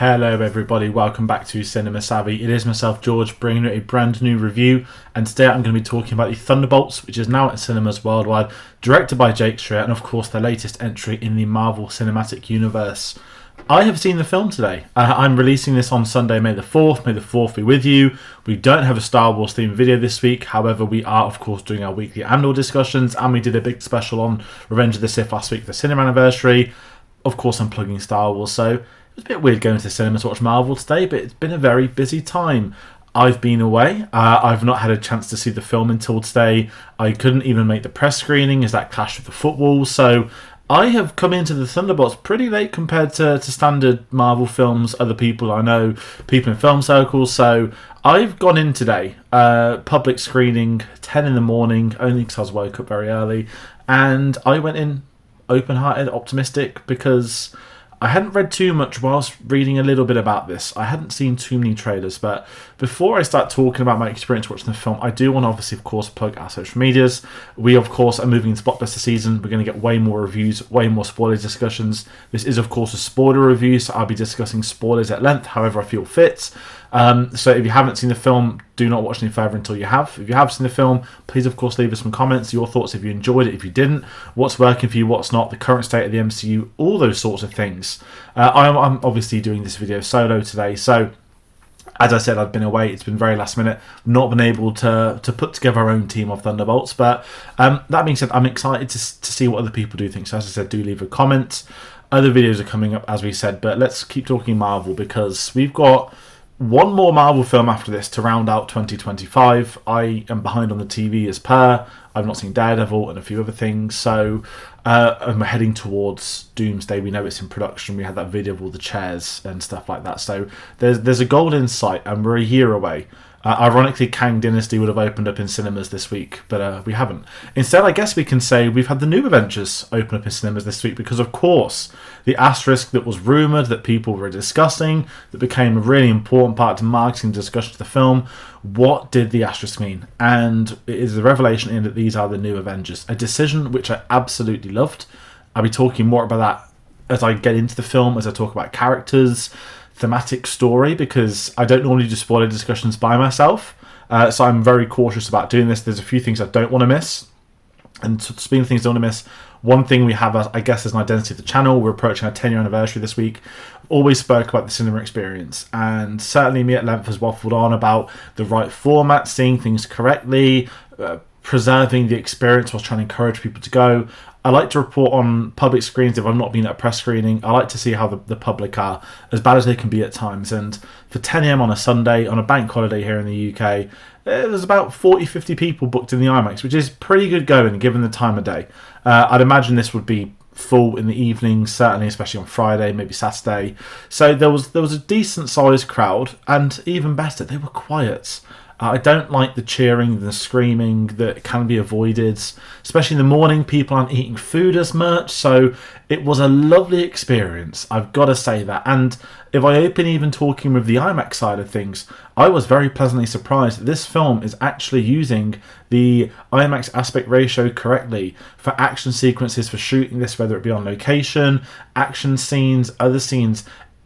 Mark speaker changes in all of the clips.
Speaker 1: Hello everybody, welcome back to Cinema Savvy. It is myself, George, bringing you a brand new review, and today I'm going to be talking about the Thunderbolts, which is now at cinemas worldwide, directed by Jake Schreier, and of course the latest entry in the Marvel Cinematic Universe. I have seen the film today. I'm releasing this on Sunday, May the 4th. May the 4th be with you. We don't have a Star Wars themed video this week. However, we are, of course, doing our weekly Andor discussions, and we did a big special on Revenge of the Sith last week, the cinema anniversary. Of course, I'm plugging Star Wars, so it was a bit weird going to the cinema to watch Marvel today, but it's been a very busy time. I've been away. I've not had a chance to see the film until today. I couldn't even make the press screening as that clashed with the football, so I have come into the Thunderbolts pretty late compared to standard Marvel films, other people I know, people in film circles, so I've gone in today, public screening, 10 in the morning, only because I was woke up very early, and I went in open-hearted, optimistic, because I hadn't read too much whilst reading a little bit about this. I hadn't seen too many trailers, but before I start talking about my experience watching the film, I do want to obviously, of course, plug our social medias. We, of course, are moving into blockbuster season. We're going to get way more reviews, way more spoiler discussions. This is, of course, a spoiler review, so I'll be discussing spoilers at length, however I feel fit. So if you haven't seen the film, do not watch any further until you have. If you have seen the film, please of course leave us some comments, your thoughts if you enjoyed it, if you didn't, what's working for you, what's not, the current state of the MCU, all those sorts of things. I'm obviously doing this video solo today, so as I said, I've been away, it's been very last minute, not been able to put together our own team of Thunderbolts, but that being said, I'm excited to see what other people do think, so as I said, do leave a comment. Other videos are coming up, as we said, but let's keep talking Marvel, because we've got one more Marvel film after this to round out 2025. I am behind on the TV as per. I've not seen Daredevil and a few other things. So we're heading towards Doomsday. We know it's in production. We had that video of all the chairs and stuff like that. So there's a goal in sight, and we're a year away. Ironically, Kang Dynasty would have opened up in cinemas this week, but we haven't. Instead, I guess we can say we've had the new Avengers open up in cinemas this week because, of course, the asterisk that was rumoured, that people were discussing, that became a really important part to marketing discussion of the film. What did the asterisk mean? And it is the revelation in that these are the new Avengers. A decision which I absolutely loved. I'll be talking more about that as I get into the film, as I talk about characters, thematic story, because I don't normally do spoiler discussions by myself, so I'm very cautious about doing this. There's a few things I don't want to miss, and speaking of things I don't want to miss, one thing we have, I guess, as an identity of the channel, we're approaching our 10-year anniversary this week. Always spoke about the cinema experience, and certainly me at length has waffled on about the right format, seeing things correctly, preserving the experience whilst trying to encourage people to go. I like to report on public screens if I've not been at a press screening. I like to see how the public are, as bad as they can be at times. And for 10 AM on a Sunday, on a bank holiday here in the UK, there's about 40-50 people booked in the IMAX, which is pretty good going given the time of day. I'd imagine this would be full in the evening, certainly, especially on Friday, maybe Saturday. So there was a decent sized crowd, and even better, they were quiet. I don't like the cheering, the screaming that can be avoided, especially in the morning. People aren't eating food as much, so it was a lovely experience, I've got to say that. And if I open even talking with the IMAX side of things, I was very pleasantly surprised that this film is actually using the IMAX aspect ratio correctly for action sequences, for shooting this, whether it be on location, action scenes, other scenes.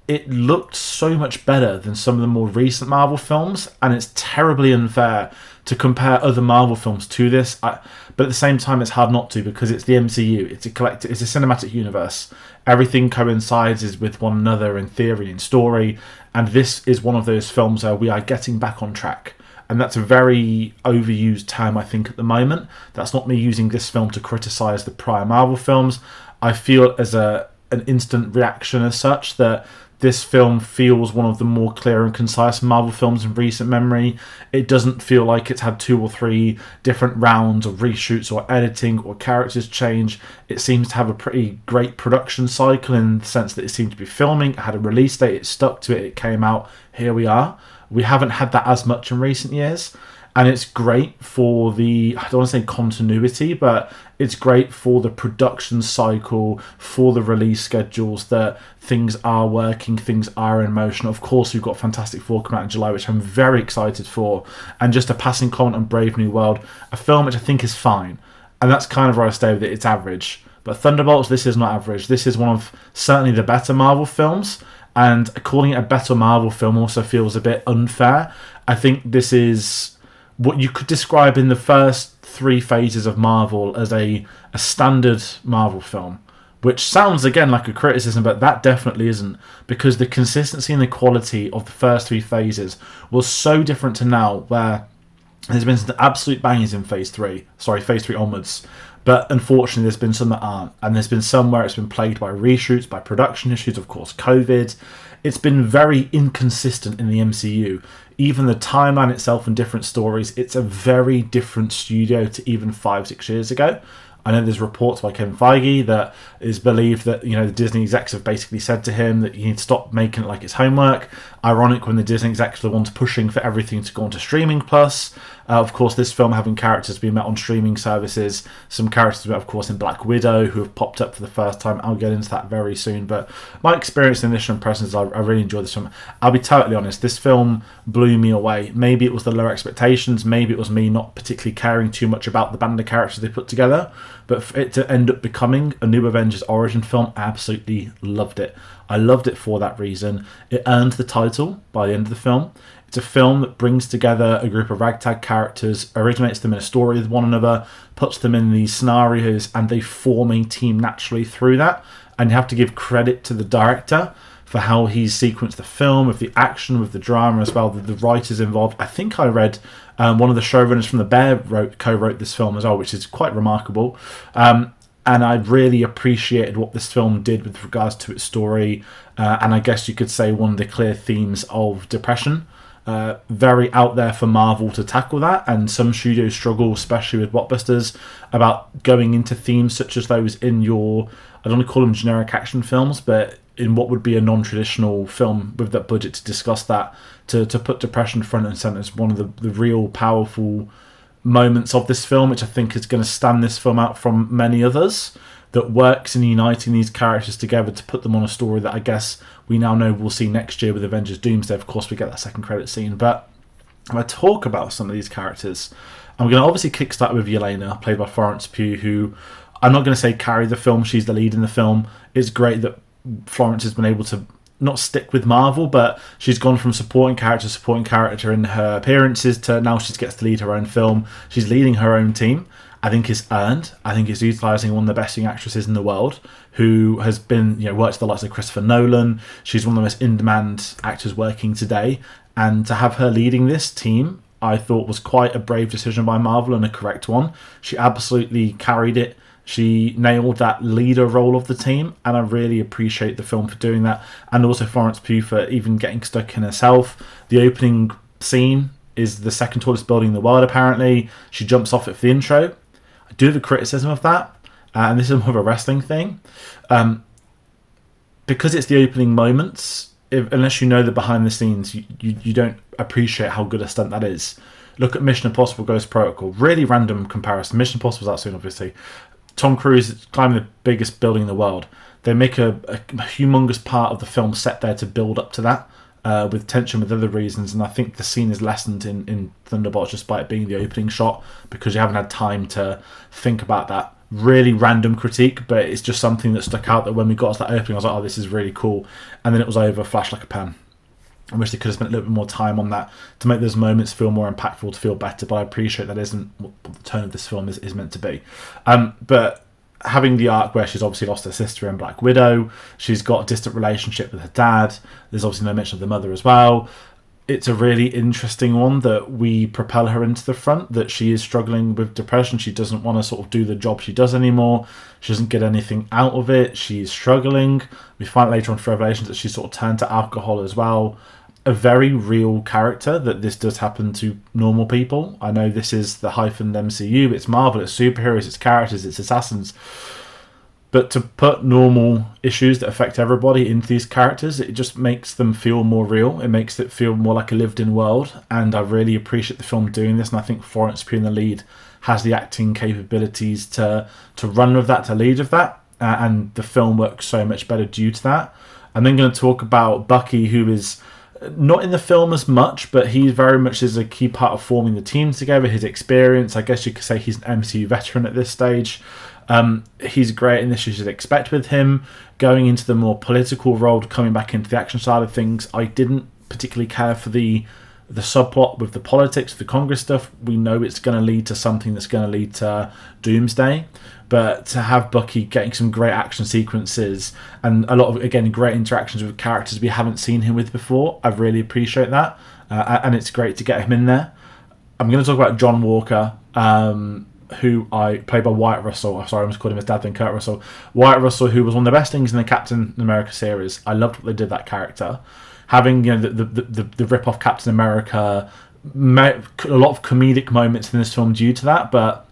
Speaker 1: It looked so much better than some of the more recent Marvel films, and it's terribly unfair to compare other Marvel films to this. But at the same time, it's hard not to, because it's the MCU. It's a collective. It's a cinematic universe. Everything coincides with one another in theory and story, and this is one of those films where we are getting back on track. And that's a very overused term, I think, at the moment. That's not me using this film to criticise the prior Marvel films. I feel as an instant reaction as such that this film feels one of the more clear and concise Marvel films in recent memory. It doesn't feel like it's had 2 or 3 different rounds of reshoots or editing or characters change. It seems to have a pretty great production cycle in the sense that it seemed to be filming. It had a release date, it stuck to it, it came out, here we are. We haven't had that as much in recent years. And it's great for the, I don't want to say continuity, but it's great for the production cycle, for the release schedules, that things are working, things are in motion. Of course, we've got Fantastic Four coming out in July, which I'm very excited for. And just a passing comment on Brave New World, a film which I think is fine. And that's kind of where I stay with it, it's average. But Thunderbolts, this is not average. This is one of certainly the better Marvel films. And calling it a better Marvel film also feels a bit unfair. I think this is what you could describe in the first 3 phases of Marvel as a standard Marvel film, which sounds again like a criticism, but that definitely isn't, because the consistency and the quality of the first 3 phases was so different to now, where there's been some absolute bangers in phase 3 onwards, but unfortunately there's been some that aren't, and there's been some where it's been plagued by reshoots, by production issues, of course COVID. It's been very inconsistent in the MCU. Even the timeline itself and different stories, it's a very different studio to even 5-6 years ago. I know there's reports by Kevin Feige that is believed that, the Disney execs have basically said to him that you need to stop making it like it's homework. Ironic when the Disney execs are the ones pushing for everything to go onto Streaming Plus. Of course, this film having characters being met on streaming services. Some characters, of course, in Black Widow who have popped up for the first time. I'll get into that very soon. But my experience in initial impressions, I really enjoyed this film. I'll be totally honest, this film blew me away. Maybe it was the lower expectations. Maybe it was me not particularly caring too much about the band of characters they put together. But for it to end up becoming a new Avengers origin film, I absolutely loved it. I loved it for that reason. It earned the title by the end of the film. It's a film that brings together a group of ragtag characters, originates them in a story with one another, puts them in these scenarios, and they form a team naturally through that. And you have to give credit to the director for how he's sequenced the film, with the action, with the drama as well, the writers involved. I think I read one of the showrunners from The Bear co-wrote this film as well, which is quite remarkable. And I really appreciated what this film did with regards to its story. And I guess you could say one of the clear themes of depression. Very out there for Marvel to tackle that, and some studios struggle, especially with blockbusters, about going into themes such as those in your, I don't want to call them generic action films, but in what would be a non-traditional film with that budget to discuss that, to put depression front and centre is one of the real powerful moments of this film, which I think is going to stand this film out from many others, that works in uniting these characters together to put them on a story that I guess we now know we'll see next year with Avengers Doomsday. Of course, we get that second credit scene. But when I talk about some of these characters, I'm going to obviously kickstart with Yelena, played by Florence Pugh, who I'm not going to say carried the film. She's the lead in the film. It's great that Florence has been able to not stick with Marvel, but she's gone from supporting character in her appearances to now she gets to lead her own film. She's leading her own team. I think it's earned. I think it's utilising one of the best young actresses in the world, who has been, worked with the likes of Christopher Nolan. She's one of the most in-demand actors working today. And to have her leading this team, I thought was quite a brave decision by Marvel and a correct one. She absolutely carried it. She nailed that leader role of the team, and I really appreciate the film for doing that. And also Florence Pugh for even getting stuck in herself. The opening scene is the second tallest building in the world, apparently. She jumps off it for the intro. I do have a criticism of that, and this is more of a wrestling thing. Because it's the opening moments, unless you know the behind the scenes, you don't appreciate how good a stunt that is. Look at Mission Impossible Ghost Protocol. Really random comparison. Mission Impossible's out soon, obviously. Tom Cruise is climbing the biggest building in the world. They make a humongous part of the film set there to build up to that, with tension, with other reasons, and I think the scene is lessened in Thunderbolts just by it being the opening shot, because you haven't had time to think about that. Really random critique, but it's just something that stuck out, that when we got to that opening, I was like, oh, this is really cool. And then it was over, flash like a pan. I wish they could have spent a little bit more time on that to make those moments feel more impactful, to feel better, but I appreciate that isn't what the tone of this film is meant to be. But having the arc where she's obviously lost her sister in Black Widow, she's got a distant relationship with her dad, there's obviously no mention of the mother as well. It's a really interesting one that we propel her into the front, that she is struggling with depression. She doesn't want to sort of do the job she does anymore. She doesn't get anything out of it. She's struggling. We find later on through Revelations that she's sort of turned to alcohol as well. A very real character, that this does happen to normal people. I know this is the hyphened MCU, it's Marvel, it's superheroes, it's characters, it's assassins. But to put normal issues that affect everybody into these characters, it just makes them feel more real. It makes it feel more like a lived-in world. And I really appreciate the film doing this. And I think Florence Pugh in the lead has the acting capabilities to run with that, to lead with that. And the film works so much better due to that. I'm then going to talk about Bucky, who is not in the film as much, but he very much is a key part of forming the team together. His experience, I guess you could say he's an MCU veteran at this stage. He's great in this, you should expect with him. Going into the more political role, coming back into the action side of things, I didn't particularly care for the subplot with the politics, the Congress stuff. We know it's going to lead to something that's going to lead to Doomsday. But to have Bucky getting some great action sequences and a lot of, again, great interactions with characters we haven't seen him with before, I really appreciate that. And it's great to get him in there. I'm going to talk about John Walker, who I played by Wyatt Russell. I'm sorry, I almost called him his dad then, Kurt Russell. Wyatt Russell, who was one of the best things in the Captain America series. I loved what they did with that character. Having the rip-off Captain America, a lot of comedic moments in this film due to that, but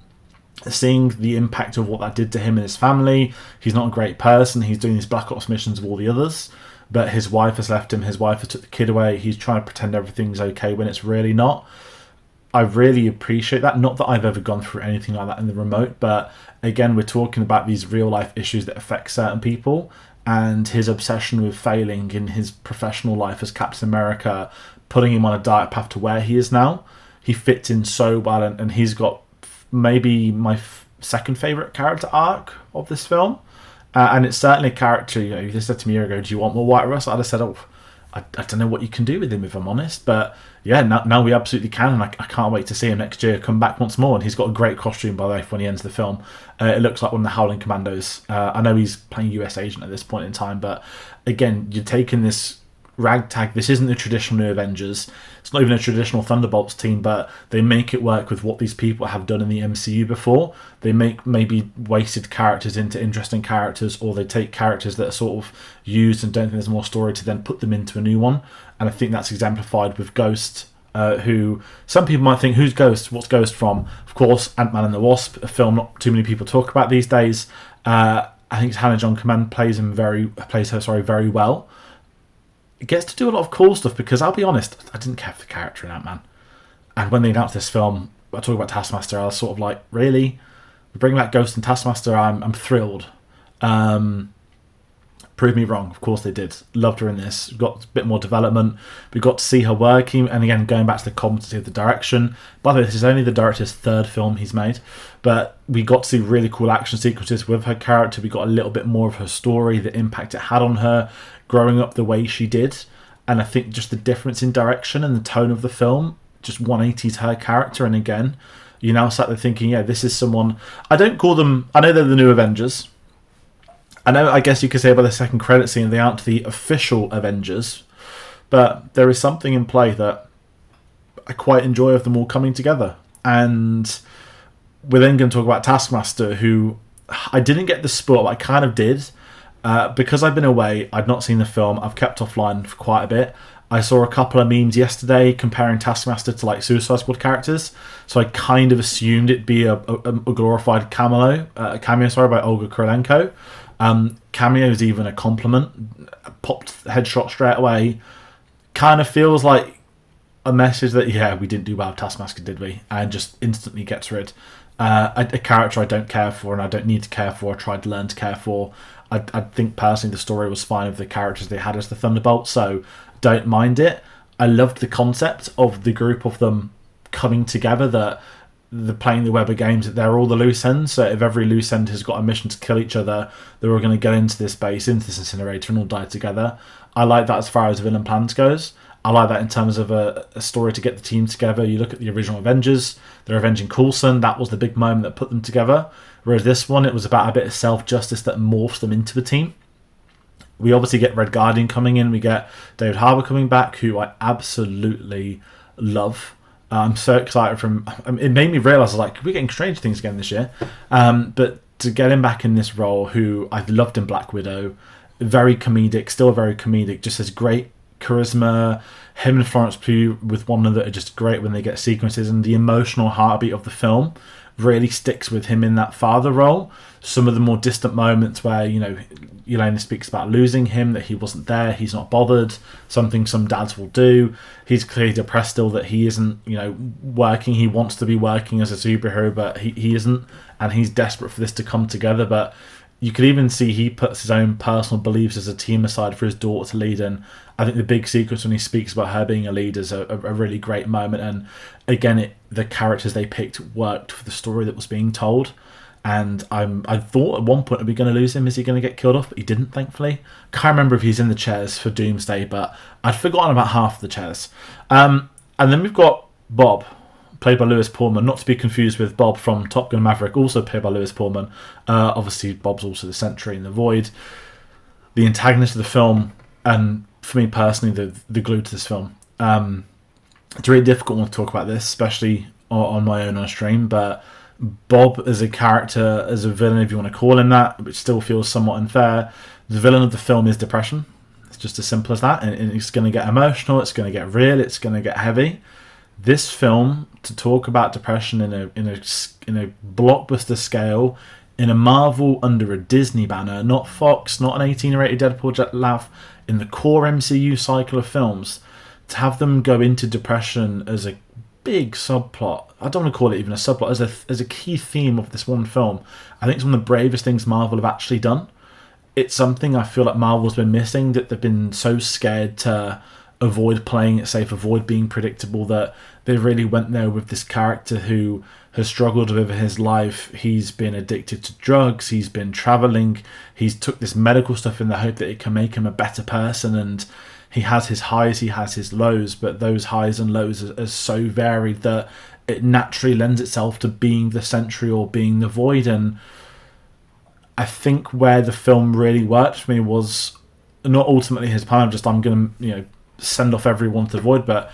Speaker 1: seeing the impact of what that did to him and his family. He's not a great person. He's doing these Black Ops missions with all the others, but his wife has left him. His wife has took the kid away. He's trying to pretend everything's okay when it's really not. I really appreciate that. Not that I've ever gone through anything like that in the remote, but again, we're talking about these real life issues that affect certain people, and his obsession with failing in his professional life as Captain America, putting him on a diet path to where he is now. He fits in so well, and he's got maybe my second favourite character arc of this film. And it's certainly a character, you just said to me a year ago, do you want more Wyatt Russell? I'd have said, I don't know what you can do with him, if I'm honest. But yeah, now we absolutely can, and I can't wait to see him next year come back once more. And he's got a great costume, by the way, when he ends the film. It looks like one of the Howling Commandos. I know he's playing US agent at this point in time, but again, you're taking this ragtag. This isn't the traditional New Avengers. It's not even a traditional Thunderbolts team, but they make it work with what these people have done in the MCU before. They make maybe wasted characters into interesting characters, or they take characters that are sort of used and don't think there's more story to then put them into a new one. And I think that's exemplified with Ghost, who some people might think, who's Ghost? What's Ghost from? Of course, Ant-Man and the Wasp, a film not too many people talk about these days. I think Hannah John Command plays her very well. It gets to do a lot of cool stuff, because I'll be honest, I didn't care for the character in Ant-Man. And when they announced this film, I talk about Taskmaster, I was sort of like, really? We bring back Ghost and Taskmaster, I'm thrilled. Prove me wrong, of course they did. Loved her in this. We got a bit more development. We got to see her working, and again, going back to the competency of the direction. By the way, this is only the director's third film he's made, but we got to see really cool action sequences with her character. We got a little bit more of her story, the impact it had on her, growing up the way she did. And I think just the difference in direction and the tone of the film, just 180's her character. And again, you now sat there thinking, yeah, this is someone, I don't call them, I know they're the new Avengers. I guess you could say by the second credit scene they aren't the official Avengers, but there is something in play that I quite enjoy of them all coming together. And we're then going to talk about Taskmaster, who I didn't get the spot, but I kind of did. Because I've been away, I'd not seen the film, I've kept offline for quite a bit. I saw a couple of memes yesterday comparing Taskmaster to like Suicide Squad characters, so I kind of assumed it'd be a glorified cameo by Olga Kurylenko. Cameo is even a compliment. Popped headshot straight away. Kind of feels like a message that, yeah, we didn't do well with Taskmaster, did we? And just instantly gets rid. A character I don't care for and I don't need to care for, I tried to learn to care for. I think personally the story was fine with the characters they had as the Thunderbolts, so don't mind it. I loved the concept of the group of them coming together, that they're playing the Weber games, that they're all the loose ends, so if every loose end has got a mission to kill each other, they're all going to go into this base, into this incinerator, and all die together. I like that as far as villain plans goes. I like that in terms of a story to get the team together. You look at the original Avengers, they're avenging Coulson, that was the big moment that put them together. Whereas this one, it was about a bit of self-justice that morphs them into a team. We obviously get Red Guardian coming in, we get David Harbour coming back, who I absolutely love. I'm so excited it made me realise, like, we're getting Stranger Things again this year. But to get him back in this role, who I've loved in Black Widow, very comedic, still very comedic, just has great charisma. Him and Florence Pugh with one another are just great when they get sequences, and the emotional heartbeat of the film really sticks with him in that father role. Some of the more distant moments where, Yelena speaks about losing him, that he wasn't there, he's not bothered, something some dads will do. He's clearly depressed still that he isn't, working. He wants to be working as a superhero, but he isn't, and he's desperate for this to come together. But you could even see he puts his own personal beliefs as a team aside for his daughter to lead. And I think the big sequence when he speaks about her being a leader is a really great moment. And again, the characters they picked worked for the story that was being told. And I thought at one point, are we going to lose him? Is he going to get killed off? But he didn't, thankfully. Can't remember if he's in the chairs for Doomsday, but I'd forgotten about half the chairs. And then we've got Bob, played by Lewis Pullman, not to be confused with Bob from Top Gun Maverick, also played by Lewis Pullman. Obviously, Bob's also the Sentry in The Void, the antagonist of the film, and for me personally, the glue to this film. It's a really difficult one to talk about this, especially on my own on stream, but Bob as a character, as a villain, if you want to call him that, which still feels somewhat unfair, the villain of the film is depression. It's just as simple as that, and it's going to get emotional, it's going to get real, it's going to get heavy. This film, to talk about depression in a blockbuster scale, in a Marvel under a Disney banner, not Fox, not an 18 or rated Deadpool laugh, in the core MCU cycle of films, to have them go into depression as a big subplot, I don't want to call it even a subplot, as a key theme of this one film, I think it's one of the bravest things Marvel have actually done. It's something I feel like Marvel's been missing, that they've been so scared to avoid playing it safe, avoid being predictable, that they really went there with this character who has struggled with his life. He's been addicted to drugs, he's been travelling, he's took this medical stuff in the hope that it can make him a better person, and he has his highs, he has his lows, but those highs and lows are so varied that it naturally lends itself to being the Sentry or being the Void. And I think where the film really worked for me was not ultimately his plan of just, I'm going to send off everyone to the Void, but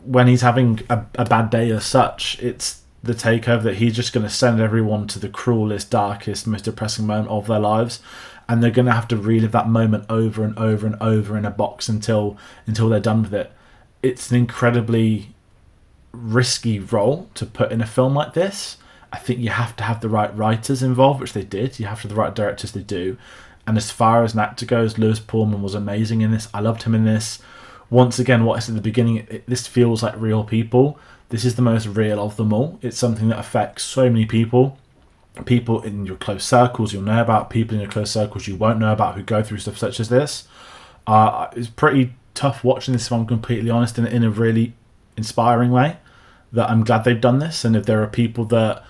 Speaker 1: when he's having a bad day as such, it's the takeover that he's just going to send everyone to the cruelest, darkest, most depressing moment of their lives, and they're going to have to relive that moment over and over and over in a box until they're done with it. It's an incredibly risky role to put in a film like this. I think you have to have the right writers involved, which they did. You have to have the right directors, they do. And as far as an actor goes, Lewis Pullman was amazing in this. I loved him in this. Once again, what I said at the beginning, this feels like real people. This is the most real of them all. It's something that affects so many people. People in your close circles you'll know about, people in your close circles you won't know about, who go through stuff such as this. It's pretty tough watching this, if I'm completely honest, in a really inspiring way. That I'm glad they've done this, and if there are people that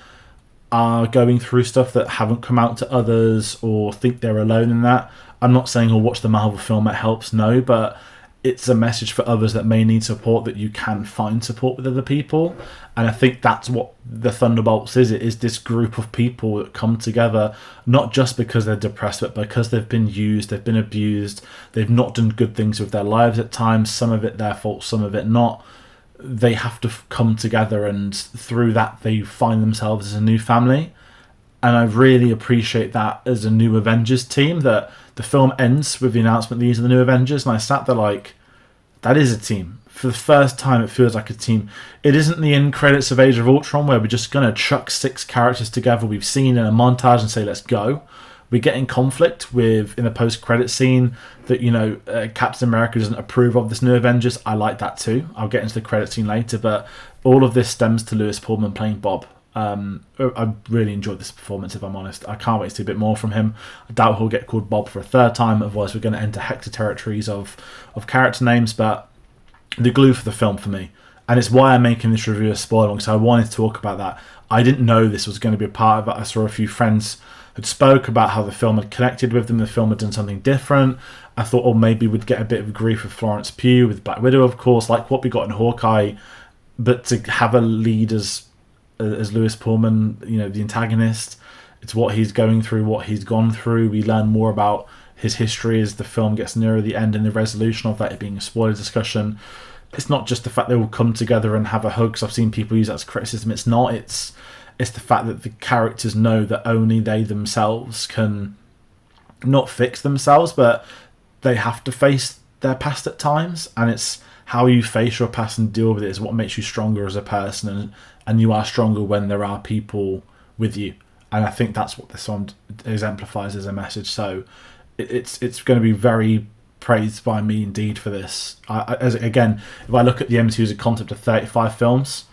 Speaker 1: are going through stuff that haven't come out to others or think they're alone in that, I'm not saying watch the Marvel film, it helps, no, but it's a message for others that may need support, that you can find support with other people. And I think that's what the Thunderbolts is. It is this group of people that come together, not just because they're depressed, but because they've been used, they've been abused, they've not done good things with their lives at times, some of it their fault, some of it not. They have to come together, and through that they find themselves as a new family. And I really appreciate that as a new Avengers team, that the film ends with the announcement these are the new Avengers, and I sat there like, that is a team. For the first time, it feels like a team. It isn't the end credits of Age of Ultron where we're just going to chuck 6 characters together we've seen in a montage and say, let's go. We get in conflict with, in the post-credit scene, that, Captain America doesn't approve of this new Avengers. I like that too. I'll get into the credit scene later, but all of this stems to Lewis Pullman playing Bob. I really enjoyed this performance, if I'm honest. I can't wait to see a bit more from him. I doubt he'll get called Bob for a third time, otherwise we're going to enter hector territories of character names, but the glue for the film for me. And it's why I'm making this review a spoiler, because I wanted to talk about that. I didn't know this was going to be a part of it. I saw a few friends had spoke about how the film had connected with them, the film had done something different. I thought, maybe we'd get a bit of grief with Florence Pugh, with Black Widow, of course, like what we got in Hawkeye, but to have a lead as Lewis Pullman, the antagonist, it's what he's going through, what he's gone through. We learn more about his history as the film gets nearer the end, and the resolution of that, it being a spoiler discussion. It's not just the fact they all come together and have a hug, because I've seen people use that as criticism. It's not. It's the fact that the characters know that only they themselves can not fix themselves, but they have to face their past at times, and it's how you face your past and deal with it is what makes you stronger as a person, and you are stronger when there are people with you. And I think that's what this song exemplifies as a message. So it's going to be very praised by me indeed for this. Again, if I look at the MCU as a concept of 35 films,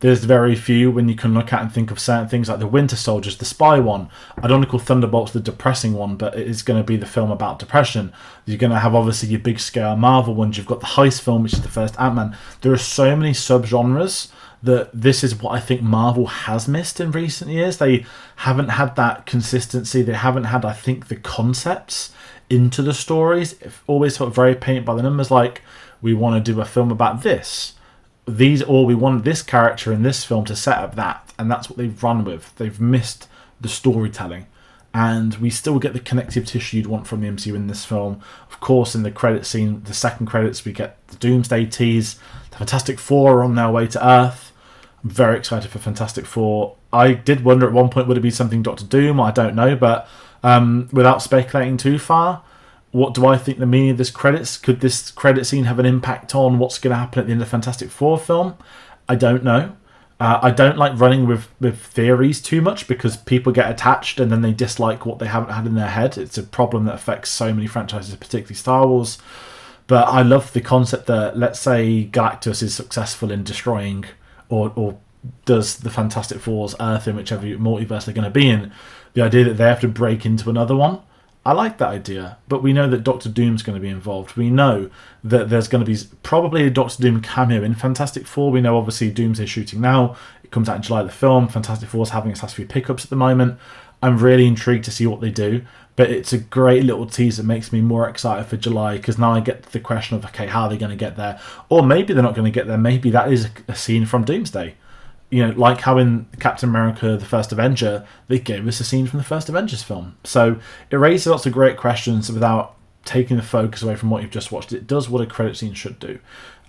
Speaker 1: there's very few when you can look at and think of certain things like the Winter Soldiers, the spy one. I don't want to call Thunderbolts the depressing one, but it is going to be the film about depression. You're going to have obviously your big scale Marvel ones. You've got the heist film, which is the first Ant-Man. There are so many subgenres that this is what I think Marvel has missed in recent years. They haven't had that consistency. They haven't had, I think, the concepts into the stories. It always felt very paint by the numbers, like, we want to do a film about this. We want this character in this film to set up that. And that's what they've run with. They've missed the storytelling. And we still get the connective tissue you'd want from the MCU in this film. Of course, in the credit scene, the second credits, we get the Doomsday tease. The Fantastic Four are on their way to Earth. I'm very excited for Fantastic Four. I did wonder at one point, would it be something Doctor Doom? I don't know, but without speculating too far, what do I think the meaning of this credits? Could this credit scene have an impact on what's going to happen at the end of the Fantastic Four film? I don't know. I don't like running with theories too much, because people get attached and then they dislike what they haven't had in their head. It's a problem that affects so many franchises, particularly Star Wars. But I love the concept that, let's say Galactus is successful in destroying or does the Fantastic Four's Earth in whichever multiverse they're going to be in. The idea that they have to break into another one. I like that idea, but we know that Doctor Doom's going to be involved. We know that there's going to be probably a Doctor Doom cameo in Fantastic Four. We know, obviously, Doomsday shooting now. It comes out in July, the film. Fantastic Four's having its last few pickups at the moment. I'm really intrigued to see what they do, but it's a great little tease that makes me more excited for July, because now I get the question of, okay, how are they going to get there? Or maybe they're not going to get there. Maybe that is a scene from Doomsday. You know, like how in Captain America, the First Avenger, they gave us a scene from the first Avengers film. So it raises lots of great questions without taking the focus away from what you've just watched. It does what a credit scene should do.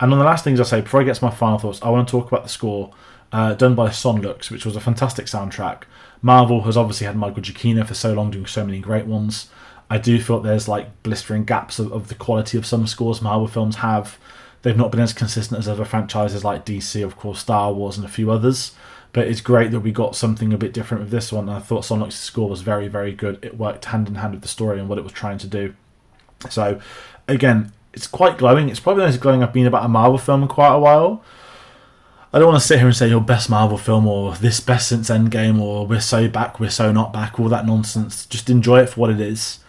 Speaker 1: And one of the last things I'll say, before I get to my final thoughts, I want to talk about the score done by Sonlux, which was a fantastic soundtrack. Marvel has obviously had Michael Giacchino for so long, doing so many great ones. I do feel there's like blistering gaps of the quality of some scores Marvel films have. They've not been as consistent as other franchises like DC, of course, Star Wars, and a few others. But it's great that we got something a bit different with this one. And I thought Sonlux's score was very, very good. It worked hand in hand with the story and what it was trying to do. So, again, it's quite glowing. It's probably the most glowing I've been about a Marvel film in quite a while. I don't want to sit here and say your best Marvel film, or this best since Endgame, or we're so back, we're so not back, all that nonsense. Just enjoy it for what it is.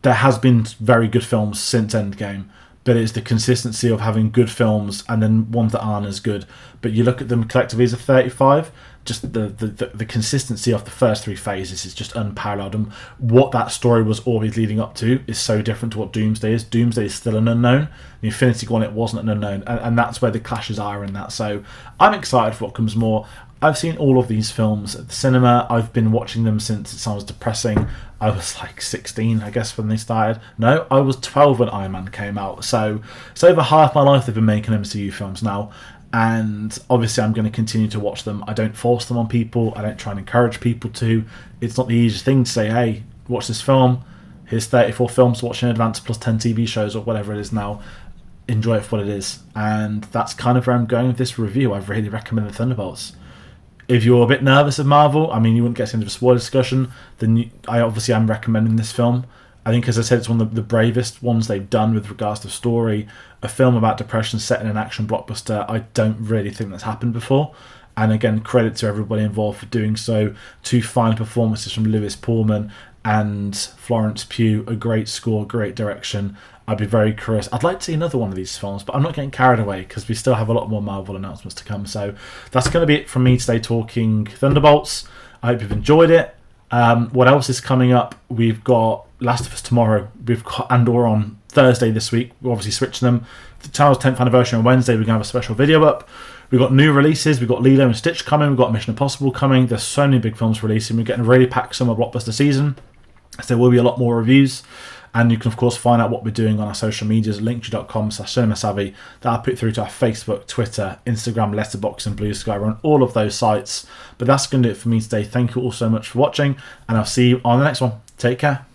Speaker 1: There has been very good films since Endgame, but it's the consistency of having good films and then ones that aren't as good. But you look at them collectively as a 35, just the consistency of the first three phases is just unparalleled. And what that story was always leading up to is so different to what Doomsday is. Doomsday is still an unknown. The Infinity Gauntlet wasn't an unknown. And that's where the clashes are in that. So I'm excited for what comes more. I've seen all of these films at the cinema. I've been watching them since it sounds depressing. I was like 16, I guess, when they started. No, I was 12 when Iron Man came out. So it's over half my life they've been making MCU films now. And obviously I'm going to continue to watch them. I don't force them on people. I don't try and encourage people to. It's not the easiest thing to say, hey, watch this film. Here's 34 films to watch in advance plus 10 TV shows or whatever it is now. Enjoy it for what it is. And that's kind of where I'm going with this review. I really recommend the Thunderbolts. If you're a bit nervous of Marvel, I mean, you wouldn't get into a spoiler discussion, then I obviously am recommending this film. I think, as I said, it's one of the bravest ones they've done with regards to story. A film about depression set in an action blockbuster, I don't really think that's happened before. And again, credit to everybody involved for doing so. Two fine performances from Lewis Pullman and Florence Pugh, a great score, great direction. I'd be very curious. I'd like to see another one of these films, but I'm not getting carried away because we still have a lot more Marvel announcements to come. So that's going to be it from me today talking Thunderbolts. I hope you've enjoyed it. What else is coming up? We've got Last of Us tomorrow. We've got Andor on Thursday this week. We're obviously switching them. The channel's 10th anniversary on Wednesday. We're going to have a special video up. We've got new releases. We've got Lilo and Stitch coming. We've got Mission Impossible coming. There's so many big films releasing. We're getting a really packed summer blockbuster season. So there will be a lot more reviews. And you can, of course, find out what we're doing on our social medias, linktree.com/cinemasavvy. That'll put through to our Facebook, Twitter, Instagram, Letterboxd, and Blue Sky. We're on all of those sites. But that's going to do it for me today. Thank you all so much for watching, and I'll see you on the next one. Take care.